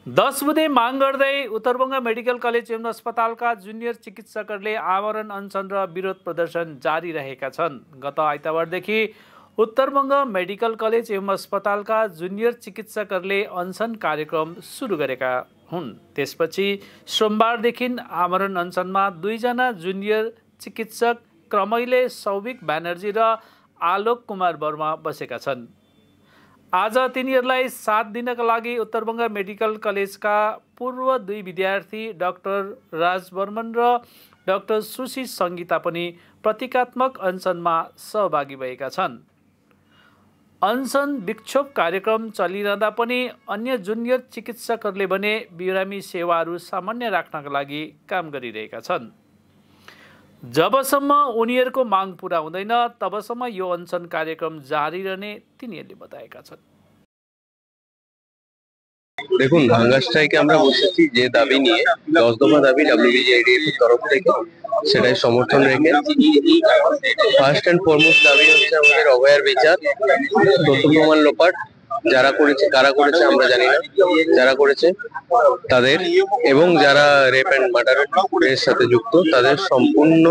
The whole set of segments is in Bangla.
10 बुधे माग गर्दै उत्तरबंग मेडिकल कलेज एवं अस्पतालका जुनियर चिकित्सकहरूले आमरण अनसन र विरोध प्रदर्शन जारी रहेका छन्। गत आइतबारदेखि उत्तरबंग मेडिकल कलेज एवं अस्पतालका जुनियर चिकित्सकहरूले अनसन कार्यक्रम सुरु गरेका हुन्। त्यसपछि सोमबारदेखि आमरण अनसनमा 2 जना जुनियर चिकित्सक क्रमैले सौभिक ब्यानर्जी र आलोक कुमार वर्मा बसेका छन्। आज तिनीहरूलाई 7 दिनका लागि उत्तरबंग मेडिकल कलेजका पूर्व 2 विद्यार्थी डाक्टर राज बर्मन र डाक्टर सुशी संगीता पनि प्रतीकात्मक अनसनमा सहभागी भएका छन्। अनसन विक्षोभ कार्यक्रम चलिरहँदा पनि अन्य जुनियर चिकित्सकहरूले भने बिरामी सेवाहरू सामान्य राख्नका लागि काम गरिरहेका छन्। जबसम्म उनीहरूको माग पूरा हुँदैन तबसम्म यो अनसन कार्यक्रम जारी रहने तिनीहरूले बताएका छन्। দেখুন হাঙ্গার স্ট্রাইকে আমরা বসেছি যে দাবি নিয়ে 10 দফা দাবি WBJIDF এর তরফ থেকে, সেটাই সমর্থন রেখে ফার্স্ট এন্ড ফরমোস্ট দাবি হচ্ছে আমাদের অভয়ার বিচার, তথ্য প্রমাণ লোপাট, যারা করেছে কারা করেছে আমরা জানি না, যারা করেছে তাদের এবং যারা রেপ এন্ড মার্ডারের সাথে যুক্ত তাদের সম্পূর্ণ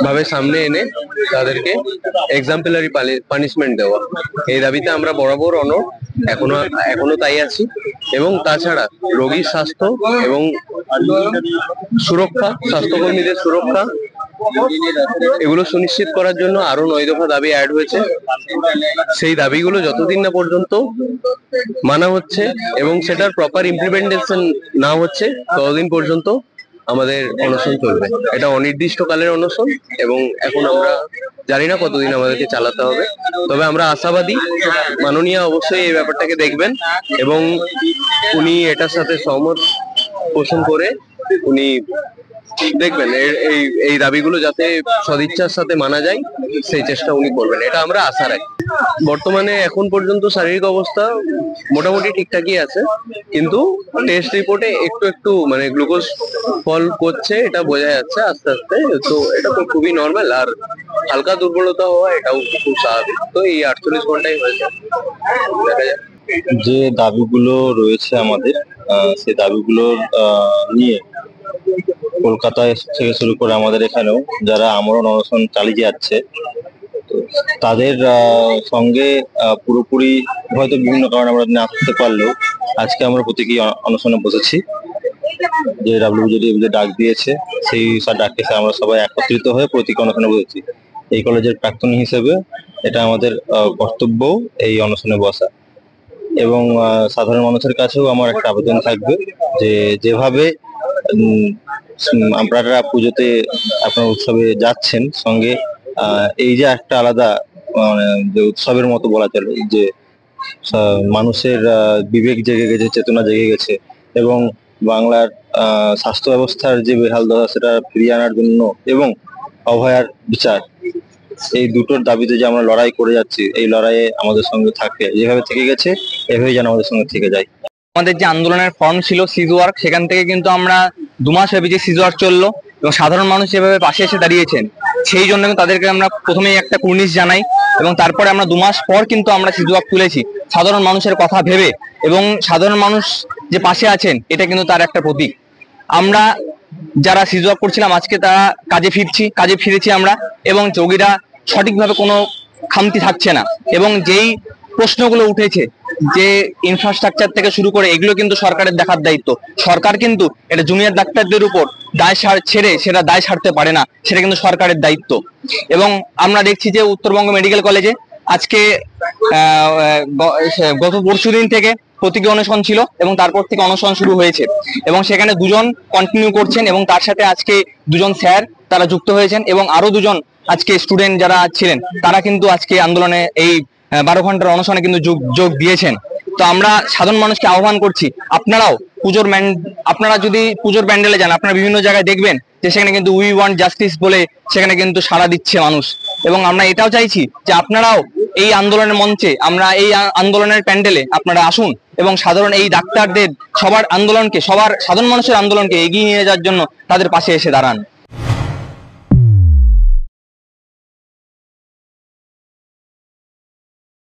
ভাবে সামনে এনে তাদেরকে এক্সাম্পলারি পানিশমেন্ট দেওয়া, এই দাবিতে আমরা বরাবর অনড়, এখনো তাই আছি। এবং তাছাড়া রোগীর স্বাস্থ্য এবং সুরক্ষা, স্বাস্থ্যকর্মীদের সুরক্ষা এগুলো সুনিশ্চিত করার জন্য আরো 9 দফা দাবি অ্যাড হয়েছে। সেই দাবিগুলো যতদিন না পর্যন্ত মানা হচ্ছে এবং সেটার প্রপার ইমপ্লিমেন্টেশন না হচ্ছে ততদিন পর্যন্ত আমাদের অনশন চলবে। এটা অনির্দিষ্টকালের অনশন এবং এখন আমরা জানি না কতদিন আমাদেরকে চালাতে হবে। তবে আমরা আশাবাদী মাননীয় অবশ্যই এই ব্যাপারটাকে দেখবেন এবং উনি এটার সাথে সহমত পোষণ করে উনি দেখবেন এই দাবিগুলো যাতে সদিচ্ছার সাথে মানা যায় সেই চেষ্টা উনি করবেন, এটা আমরা আশা রাখি। বর্তমানে এখন পর্যন্ত শারীরিক অবস্থা মোটামুটি ঠিকঠাকই আছে, কিন্তু টেস্ট রিপোর্টে একটু মানে গ্লুকোজ ফল করছে, এটা বোঝা যাচ্ছে আস্তে আস্তে। তো এটা তো খুবই নর্মাল, আর হালকা দুর্বলতা হওয়া এটাও খুব স্বাভাবিক। তো এই 48 ঘন্টায় হয়েছে, দেখা যাক। যে দাবিগুলো রয়েছে আমাদের, সেই দাবিগুলোর নিয়ে কলকাতায় থেকে শুরু করে আমাদের এখানেও যারা আমরণ অনশন চালিয়ে যাচ্ছে, তো তাদের সঙ্গে পুরোপুরি হয়তো বিভিন্ন কারণে আমরা না আসতে পারলেও আজকে আমরা প্রতীকী অনশনে বসেছি। যে WBJDF যে ডাক দিয়েছে সেই ডাকে আমরা সবাই একত্রিত হয়ে প্রতীকী অনশনে বসেছি। এই কলেজের প্রাক্তনী হিসেবে এটা আমাদের কর্তব্য এই অনশনে বসা। এবং সাধারণ মানুষের কাছেও আমার একটা আবেদন থাকবে যে যেভাবে আপনারা পুজোতে আপনার উৎসবে যাচ্ছেন, সঙ্গে এই যে একটা আলাদা যে উৎসবের মতো বলা চলে, যে মানুষের বিবেক জেগে গেছে, চেতনা জেগে গেছে এবং বাংলার স্বাস্থ্য ব্যবস্থার যে বেহাল দশা সেটা ফিরিয়ে আনার জন্য এবং অভয়ার বিচার, এই দুটোর দাবিতে যে আমরা লড়াই করে যাচ্ছি, এই লড়াইয়ে আমাদের সঙ্গে থাকে, যেভাবে থেকে গেছে এভাবেই যেন আমাদের সঙ্গে থেকে যায়। আমাদের যে আন্দোলনের ফর্ম ছিল সিজ ওয়ার্ক, সেখান থেকে কিন্তু আমরা 2 মাস ব্যাপী যে সিজ ওয়ার্ক চললো এবং সাধারণ মানুষ যেভাবে পাশে এসে দাঁড়িয়েছেন, সেই জন্য তাদেরকে আমরা প্রথমেই একটা কুর্নিশ জানাই এবং তারপরে আমরা 2 মাস পর কিন্তু আমরা সিজ ওয়ার্ক তুলেছি সাধারণ মানুষের কথা ভেবে। এবং সাধারণ মানুষ যে পাশে আছেন এটা কিন্তু তার একটা প্রতীক। আমরা যারা সিজ ওয়ার্ক করছিলাম আজকে তারা কাজে ফিরেছি আমরা, এবং যোগীরা সঠিকভাবে কোনো খামতি থাকছে না। এবং যেই প্রশ্নগুলো উঠেছে যে ইনফ্রাস্ট্রাকচার থেকে শুরু করে, এগুলো কিন্তু সরকারের দেখার দায়িত্ব। সরকার কিন্তু এটা জুনিয়র ডাক্তারদের উপর দায় ছেড়ে সেটা দায় সারতে পারে না, সেটা কিন্তু সরকারের দায়িত্ব। এবং আমরা দেখছি যে উত্তরবঙ্গ মেডিকেল কলেজে আজকে গত পরশুদিন থেকে প্রতীকী অনশন ছিল এবং তারপর থেকে অনশন শুরু হয়েছে এবং সেখানে 2 জন কন্টিনিউ করছেন এবং তার সাথে আজকে 2 জন স্যার তারা যুক্ত হয়েছেন এবং আরো 2 জন আজকে স্টুডেন্ট যারা ছিলেন তারা কিন্তু আজকে আন্দোলনে এই 12 ঘন্টার অনশনে কিন্তু যোগ দিয়েছেন। তো আমরা সাধারণ মানুষকে আহ্বান করছি, আপনারা যদি পুজোর প্যান্ডেলে যান, আপনারা বিভিন্ন জায়গায় দেখবেন যে সেখানে কিন্তু উই ওয়ান্ট জাস্টিস বলে সেখানে কিন্তু সাড়া দিচ্ছে মানুষ। এবং আমরা এটাও চাইছি যে আপনারাও এই আন্দোলনের মঞ্চে, আমরা এই আন্দোলনের প্যান্ডেলে আপনারা আসুন এবং সাধারণ এই ডাক্তারদের সাধারণ মানুষের আন্দোলনকে এগিয়ে নিয়ে যাওয়ার জন্য তাদের পাশে এসে দাঁড়ান।